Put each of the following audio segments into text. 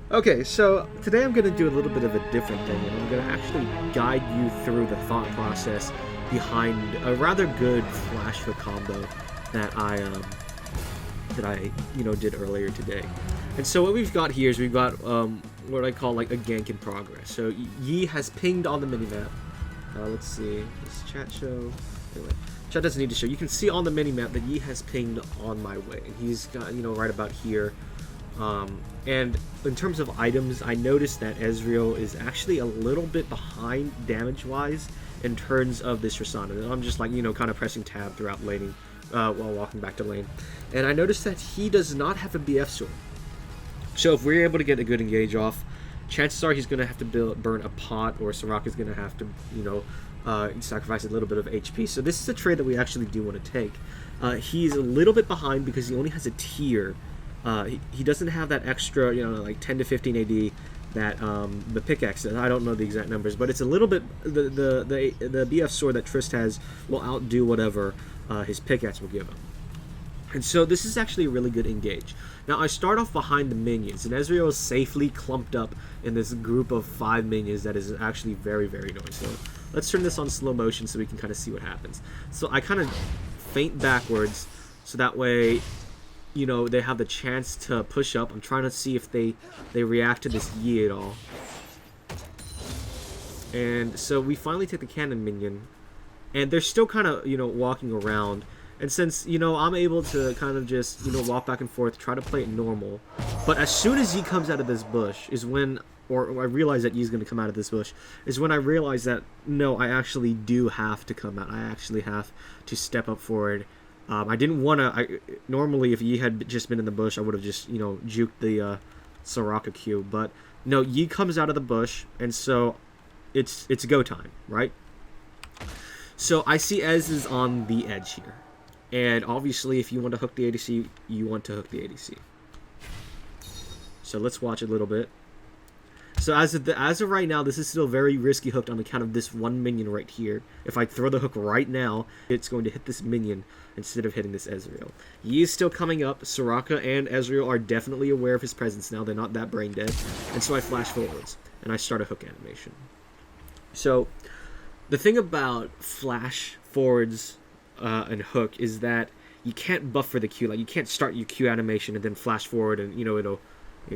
Okay, so today I'm going to do a little bit of a different thing, and I'm going to actually guide you through the thought process behind a rather good flash hook combo that I did earlier today. And so what we've got here is we've got what I call like a gank in progress. So Yi has pinged on the minimap. Let's see, does chat show? Anyway, chat doesn't need to show. You can see on the minimap that Yi has pinged on my way, and he's got right about here. And in terms of items, I noticed that Ezreal is actually a little bit behind damage-wise in terms of this Rasana. And I'm just like, kind of pressing tab throughout laning while walking back to lane. And I noticed that he does not have a BF sword. So if we're able to get a good engage off, chances are he's going to have to burn a pot, or Soraka's going to have to, sacrifice a little bit of HP. So this is a trade that we actually do want to take. He's a little bit behind because he only has a tier. He doesn't have that extra, like 10 to 15 AD that the pickaxe does. I don't know the exact numbers, but it's a little bit, the BF sword that Trist has will outdo whatever his pickaxe will give him. And so this is actually a really good engage. Now I start off behind the minions, and Ezreal is safely clumped up in this group of 5 minions that is actually very, very annoying. So let's turn this on slow motion so we can kind of see what happens. So I kind of feint backwards so that way they have the chance to push up. I'm trying to see if they react to this Yi at all. And so we finally take the cannon minion, and they're still kind of walking around. And since I'm able to kind of just walk back and forth, try to play it normal, but as soon as Yi comes out of this bush is when, or I realize that Yi's going to come out of this bush, is when I realize that no, I actually do have to come out. I actually have to step up forward. I didn't want to. Normally, if Yi had just been in the bush, I would have just juked the Soraka Q. But no, Yi comes out of the bush, and so it's go time, right? So I see Ez is on the edge here, and obviously, if you want to hook the ADC, you want to hook the ADC. So let's watch a little bit. So as of right now, this is still very risky hooked on account of this one minion right here. If I throw the hook right now, it's going to hit this minion instead of hitting this Ezreal. Yi is still coming up. Soraka and Ezreal are definitely aware of his presence now. They're not that brain dead. And so I flash forwards, and I start a hook animation. So the thing about flash forwards and hook is that you can't buffer the Q. Like, you can't start your Q animation and then flash forward and, it'll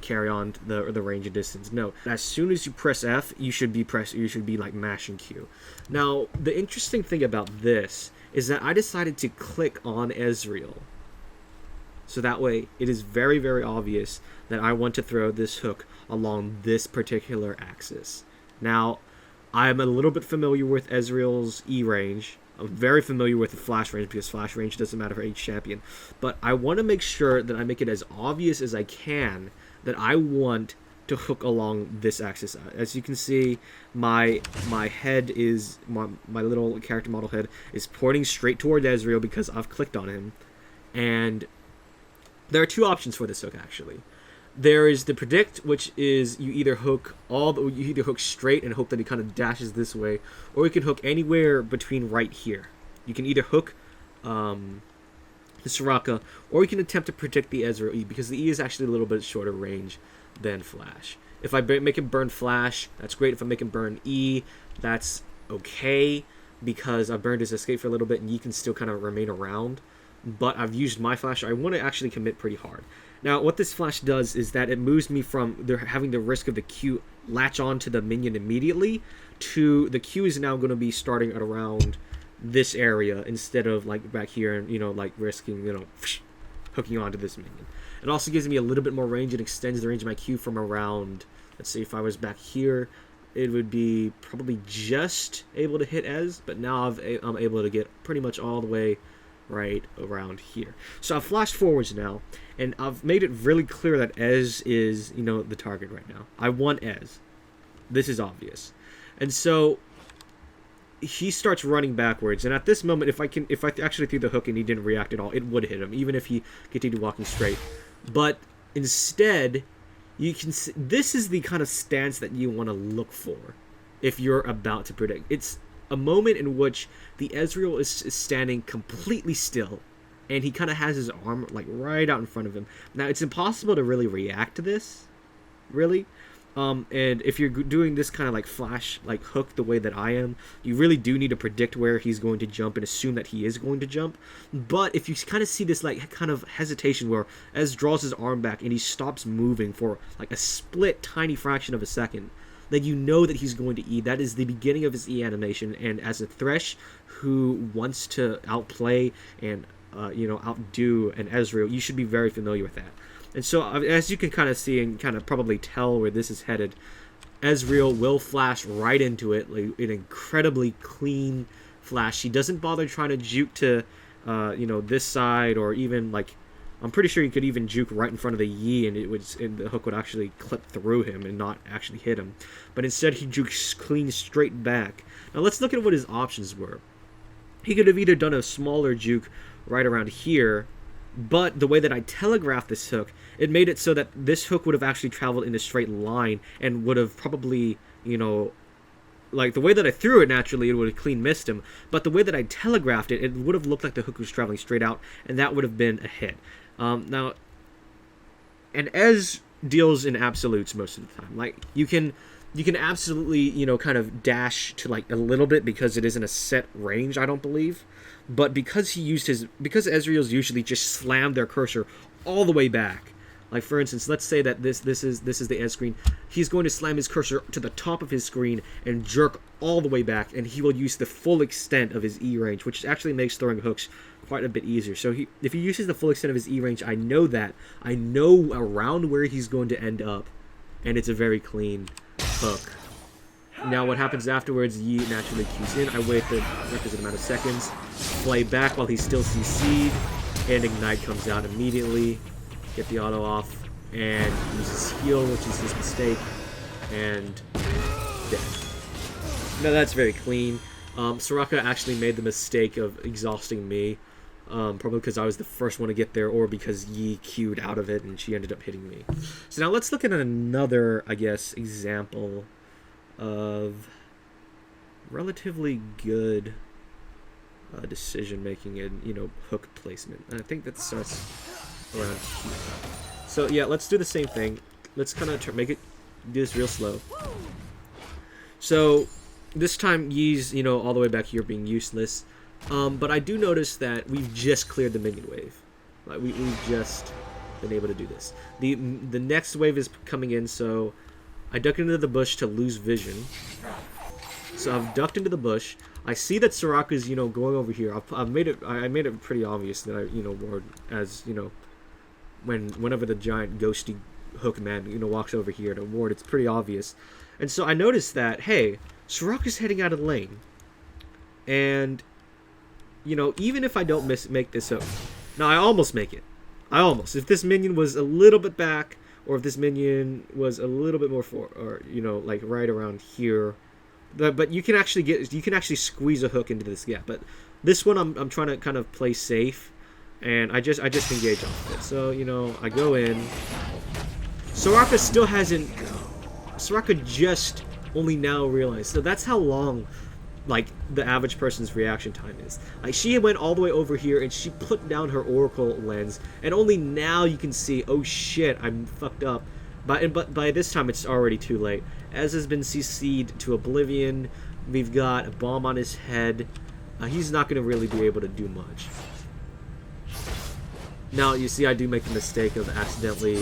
carry on the range and distance. No, as soon as you press F, you should be like mashing Q. Now, the interesting thing about this is that I decided to click on Ezreal, so that way it is very, very obvious that I want to throw this hook along this particular axis. Now, I'm a little bit familiar with Ezreal's E range. I'm very familiar with the flash range because flash range doesn't matter for each champion, but I want to make sure that I make it as obvious as I can that I want to hook along this axis. As you can see, my head is, my little character model head is pointing straight toward Ezreal because I've clicked on him. And there are two options for this hook, actually. There is the predict, which is you either hook straight and hope that he kind of dashes this way, or you can hook anywhere between right here. You can either hook the Soraka, or you can attempt to predict the Ezreal E, because the E is actually a little bit shorter range than Flash. If I make him burn Flash, that's great. If I make him burn E, that's okay, because I burned his escape for a little bit, and you can still kind of remain around. But I've used my Flash. I want to actually commit pretty hard. Now, what this Flash does is that it moves me from having the risk of the Q latch on to the minion immediately to the Q is now going to be starting at around this area instead of like back here and, like risking, hooking onto this minion. It also gives me a little bit more range. It extends the range of my Q from around, let's say if I was back here, it would be probably just able to hit Ez, but now I'm able to get pretty much all the way right around here. So I've flashed forwards now, and I've made it really clear that Ez is, the target right now. I want Ez. This is obvious. And so he starts running backwards, and at this moment, if I actually threw the hook and he didn't react at all, it would hit him, even if he continued walking straight. But instead, you can see, this is the kind of stance that you want to look for if you're about to predict. It's a moment in which the Ezreal is standing completely still, and he kind of has his arm like right out in front of him. Now, it's impossible to really react to this really. And if you're doing this kind of like flash, like hook the way that I am, you really do need to predict where he's going to jump and assume that he is going to jump. But if you kind of see this like kind of hesitation where Ez draws his arm back and he stops moving for like a split tiny fraction of a second, then you know that he's going to E. That is the beginning of his E animation. And as a Thresh who wants to outplay and outdo an Ezreal, you should be very familiar with that. And so, as you can kind of see and kind of probably tell where this is headed, Ezreal will flash right into it, like an incredibly clean flash. He doesn't bother trying to juke to, this side, or even like, I'm pretty sure he could even juke right in front of the Yi, and the hook would actually clip through him and not actually hit him. But instead, he jukes clean straight back. Now let's look at what his options were. He could have either done a smaller juke right around here, but the way that I telegraphed this hook, it made it so that this hook would have actually traveled in a straight line and would have probably, like the way that I threw it naturally, it would have clean missed him. But the way that I telegraphed it, it would have looked like the hook was traveling straight out, and that would have been a hit. Now, and Ez deals in absolutes most of the time. Like you can absolutely, kind of dash to like a little bit because it isn't a set range, I don't believe. But because Ezreal's usually just slam their cursor all the way back. Like for instance, let's say that this is the Ez screen. He's going to slam his cursor to the top of his screen and jerk all the way back, and he will use the full extent of his E range, which actually makes throwing hooks quite a bit easier. So if he uses the full extent of his E range, I know around where he's going to end up, and it's a very clean hook. Now what happens afterwards, Yi naturally cues in. I wait the requisite amount of seconds, play back while he's still CC'd, and Ignite comes out immediately. Get the auto off, and uses heal, which is his mistake, and dead. Now that's very clean. Soraka actually made the mistake of exhausting me, probably because I was the first one to get there, or because Yi queued out of it and she ended up hitting me. So now let's look at another, I guess, example of relatively good decision making and hook placement. And I think that starts around here. So yeah, let's do the same thing. Let's kind of do this real slow. So this time Yi's all the way back here being useless, but I do notice that we've just cleared the minion wave. Like we've just been able to do this. The next wave is coming in, so I duck into the bush to lose vision. So I've ducked into the bush. I see that Soraka's going over here. I made it pretty obvious that I ward as whenever the giant ghosty hook man walks over here to ward, it's pretty obvious. And so I noticed that, hey, Soraka's heading out of the lane, and even if I don't make this hook, now I almost make it. If this minion was a little bit back, or if this minion was a little bit more like right around here, but you can actually squeeze a hook into this gap. But this one I'm trying to kind of play safe, and I just engage off it. So I go in. Soraka just only now realized. So that's how long like the average person's reaction time is. Like she went all the way over here and she put down her Oracle lens, and only now you can see, oh shit, I'm fucked up. But by this time it's already too late. Ez has been CC'd to oblivion. We've got a bomb on his head. He's not going to really be able to do much. Now you see I do make the mistake of accidentally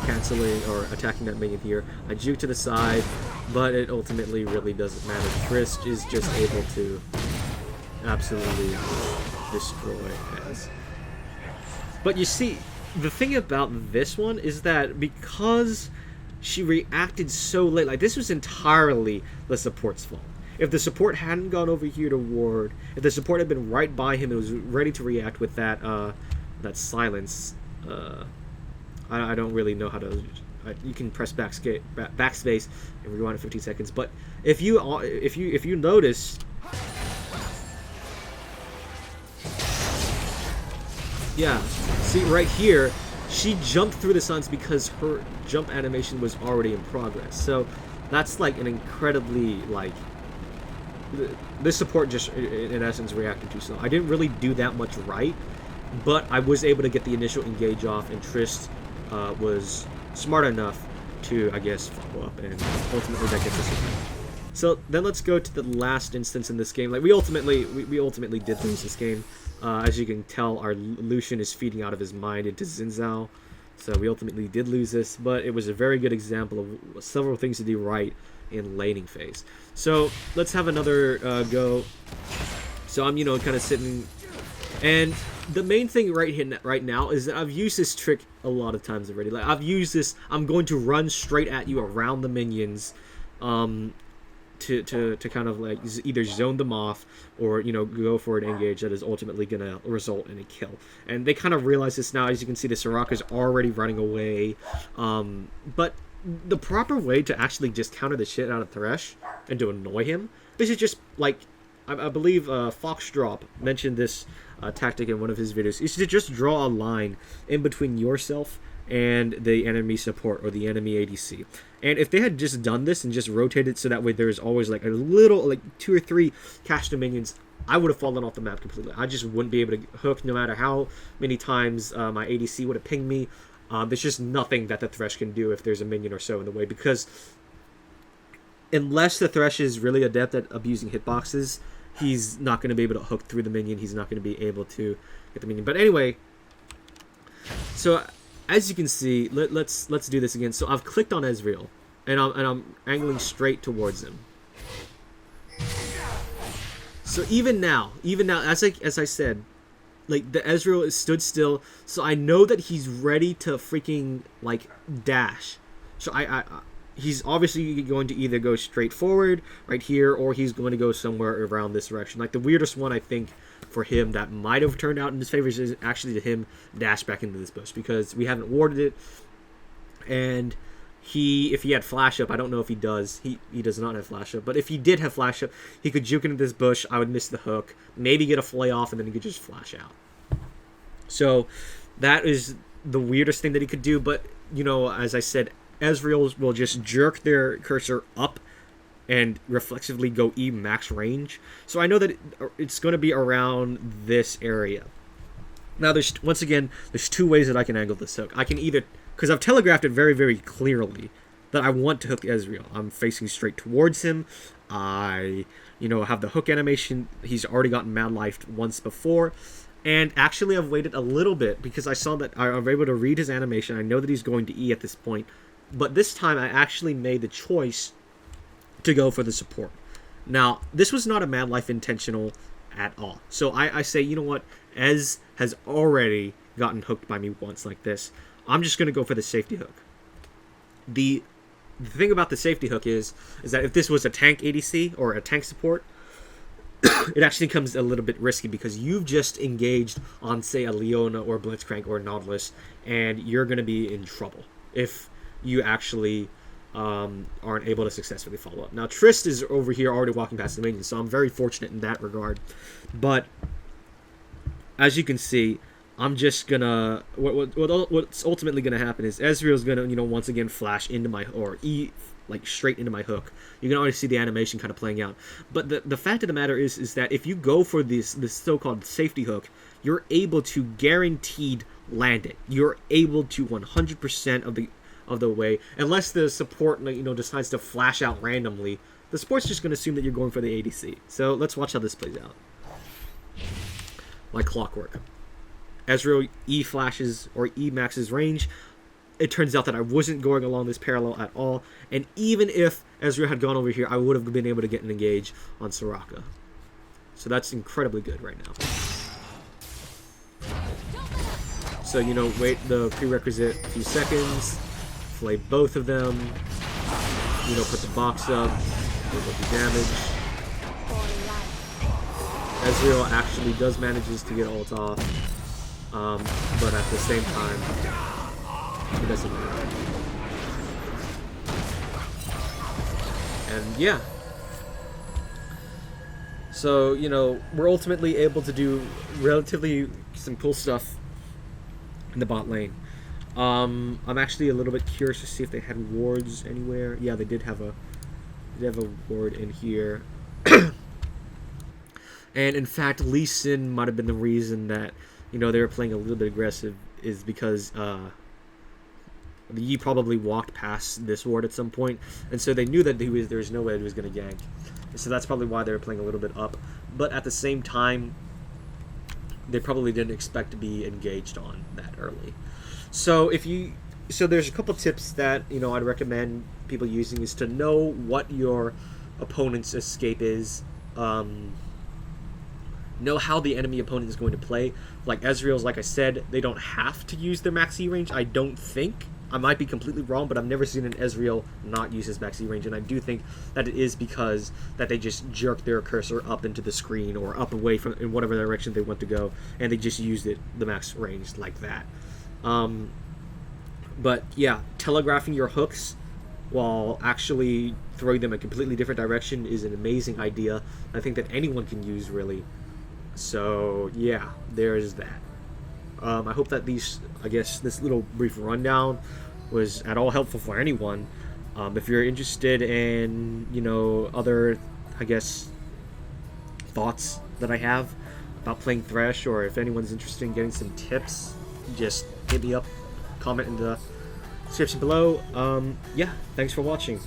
canceling or attacking that minion here. I juke to the side, but it ultimately really doesn't matter. thresh is just able to absolutely destroy Ez. But you see, the thing about this one is that because she reacted so late, like this was entirely the support's fault. If the support hadn't gone over here to ward, if the support had been right by him and was ready to react with that that silence, I don't really know how to. You can press backspace and rewind it 15 seconds. But if you notice, yeah, see right here, she jumped through the suns because her jump animation was already in progress. So that's like an incredibly like. This support just in essence reacted too slow. I didn't really do that much right, but I was able to get the initial engage off, and thresh was smart enough to, I guess, follow up, and ultimately that gets us a win. So then let's go to the last instance in this game. Like we ultimately did lose this game. As you can tell, our Lucian is feeding out of his mind into Xin Zhao. So we ultimately did lose this, but it was a very good example of several things to do right in laning phase. So let's have another go. So I'm, kind of sitting, and the main thing right now is that I've used this trick a lot of times already. Like I've used this. I'm going to run straight at you around the minions, to kind of like either zone them off or go for an engage that is ultimately gonna result in a kill. And they kind of realize this now. As you can see, the Soraka's already running away, but the proper way to actually just counter the shit out of thresh and to annoy him is to just, like, I believe Foxdrop mentioned this tactic in one of his videos, is to just draw a line in between yourself and the enemy support or the enemy ADC. And if they had just done this and just rotated so that way there's always like a little, like 2 or 3 cast minions, I would have fallen off the map completely. I just wouldn't be able to hook no matter how many times my ADC would have pinged me. There's just nothing that the thresh can do if there's a minion or so in the way, because unless the thresh is really adept at abusing hitboxes, he's not going to be able to hook through the minion. He's not going to be able to get the minion. But anyway, so as you can see, let's do this again. So I've clicked on Ezreal, and I'm angling straight towards him. So even now, as I said, like the Ezreal is stood still, so I know that he's ready to freaking like dash. So he's obviously going to either go straight forward right here, or he's going to go somewhere around this direction. Like the weirdest one I think for him that might have turned out in his favor is actually to him dash back into this bush, because we haven't warded it, and if he had flash up, I don't know if he does. He does not have flash up, but if he did have flash up, he could juke into this bush. I would miss the hook, maybe get a flay off, and then he could just flash out. So that is the weirdest thing that he could do. But as I said, Ezreal will just jerk their cursor up and reflexively go E max range. So I know that it's going to be around this area. Now, there's 2 ways that I can angle this hook. I can either, because I've telegraphed it very, very clearly that I want to hook Ezreal. I'm facing straight towards him. I, have the hook animation. He's already gotten mad lifed once before. And actually, I've waited a little bit because I saw that I was able to read his animation. I know that he's going to E at this point. But this time, I actually made the choice to go for the support. Now, this was not a mad life intentional at all. So I say, you know what? Ez has already gotten hooked by me once like this. I'm just going to go for the safety hook. The thing about the safety hook is that if this was a tank ADC or a tank support, it actually comes a little bit risky because you've just engaged on, say, a Leona or Blitzcrank or Nautilus, and you're going to be in trouble if you actually aren't able to successfully follow up. Now, Trist is over here already walking past the minion, so I'm very fortunate in that regard. But as you can see, I'm just gonna what's ultimately gonna happen is Ezreal's gonna once again flash into my straight into my hook. You can already see the animation kind of playing out. But the fact of the matter is that if you go for this so-called safety hook, you're able to guaranteed land it. You're able to 100% of the way, unless the support decides to flash out randomly. The support's just gonna assume that you're going for the ADC. So let's watch how this plays out. Like clockwork. Ezreal E flashes or E maxes range. It turns out that I wasn't going along this parallel at all, and even if Ezreal had gone over here, I would have been able to get an engage on Soraka. So that's incredibly good right now. So wait the prerequisite few seconds, flay both of them, put the box up, with the damage. Ezreal actually does manages to get ult off. But at the same time, it doesn't matter. And yeah. So, we're ultimately able to do relatively some cool stuff in the bot lane. I'm actually a little bit curious to see if they had wards anywhere. Yeah, they did have a ward in here. And in fact, Lee Sin might have been the reason that they were playing a little bit aggressive, is because The Yi probably walked past this ward at some point, and so they knew that there was no way he was going to gank. So that's probably why they were playing a little bit up. But at the same time, they probably didn't expect to be engaged on that early. So there's a couple tips that I'd recommend people using is to know what your opponent's escape is. Know how the enemy opponent is going to play. Like Ezreal's, like I said, they don't have to use their max E range. I don't think. I might be completely wrong, but I've never seen an Ezreal not use his max E range, and I do think that it is because that they just jerk their cursor up into the screen or up away from in whatever direction they want to go, and they just used the max range like that. But yeah, telegraphing your hooks while actually throwing them a completely different direction is an amazing idea. I think that anyone can use, really. So yeah, there's that. I hope that this little brief rundown was at all helpful for anyone. If you're interested in other thoughts that I have about playing Thresh, or if anyone's interested in getting some tips, just hit me up, comment in the description below. Yeah, thanks for watching.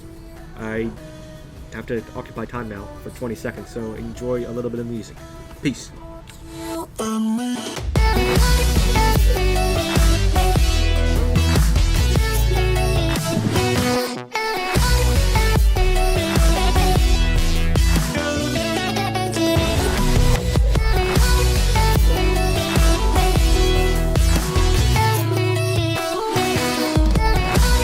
I have to occupy time now for 20 seconds, so enjoy a little bit of music. Peace.